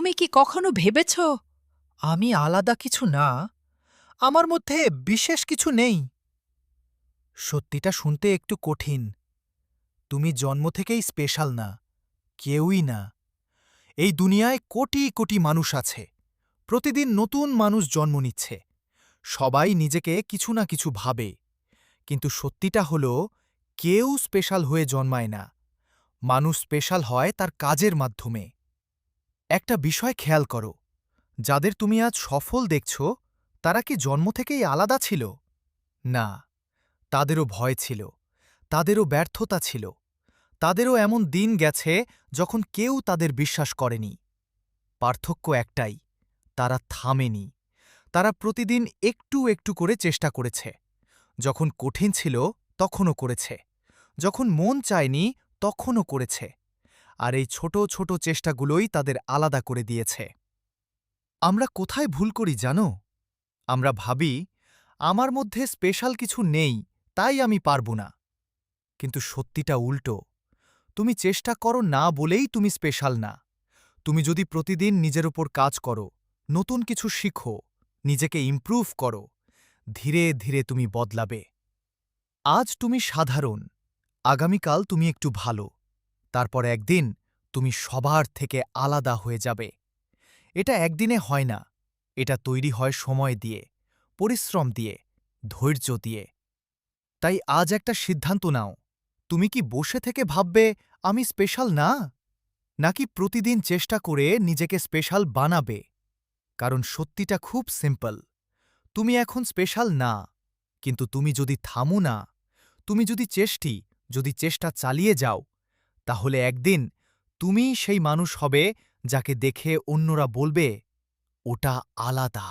তুমি কি কখনো ভেবেছ আমি আলাদা কিছু না, আমার মধ্যে বিশেষ কিছু নেই? সত্যিটা শুনতে একটু কঠিন। তুমি জন্ম থেকেই স্পেশাল না, কেউই না। এই দুনিয়ায় কোটি কোটি মানুষ আছে, প্রতিদিন নতুন মানুষ জন্ম নিচ্ছে। সবাই নিজেকে কিছু না কিছু ভাবে, কিন্তু সত্যিটা হল কেউ স্পেশাল হয়ে জন্মায় না। মানুষ স্পেশাল হয় তার কাজের মাধ্যমে। একটা বিষয় খেয়াল করো, যাদের তুমি আজ সফল দেখছ, তারা কি জন্ম থেকেই আলাদা ছিল? না, তাদেরও ভয় ছিল, তাদেরও ব্যর্থতা ছিল, তাদেরও এমন দিন গেছে যখন কেউ তাদের বিশ্বাস করেনি। পার্থক্য একটাই, তারা থামেনি। তারা প্রতিদিন একটু একটু করে চেষ্টা করেছে। যখন কঠিন ছিল তখনও করেছে, যখন মন চায়নি তখনও করেছে। আর এই ছোট ছোট চেষ্টাগুলোই তাদের আলাদা করে দিয়েছে। আমরা কোথায় ভুল করি জানো? আমরা ভাবি, আমার মধ্যে স্পেশাল কিছু নেই, তাই আমি পারব না। কিন্তু সত্যিটা উল্টো। তুমি চেষ্টা করো না বলেই তুমি স্পেশাল না। তুমি যদি প্রতিদিন নিজের উপর কাজ করো, নতুন কিছু শিখো, নিজেকে ইমপ্রুভ করো, ধীরে ধীরে তুমি বদলাবে। আজ তুমি সাধারণ, আগামীকাল তুমি একটু ভালো, তারপর একদিন তুমি সবার থেকে আলাদা হয়ে যাবে। এটা একদিনে হয় না, এটা তৈরি হয় সময় দিয়ে, পরিশ্রম দিয়ে, ধৈর্য দিয়ে। তাই আজ একটা সিদ্ধান্ত নাও, তুমি কি বসে থেকে ভাববে আমি স্পেশাল না, নাকি প্রতিদিন চেষ্টা করে নিজেকে স্পেশাল বানাবে? কারণ সত্যিটা খুব সিম্পল, তুমি এখন স্পেশাল না, কিন্তু তুমি যদি থামো না, তুমি যদি চেষ্টা চালিয়ে যাও, তাহলে একদিন তুমিই সেই মানুষ হবে যাকে দেখে অন্যরা বলবে, ওটা আলাদা।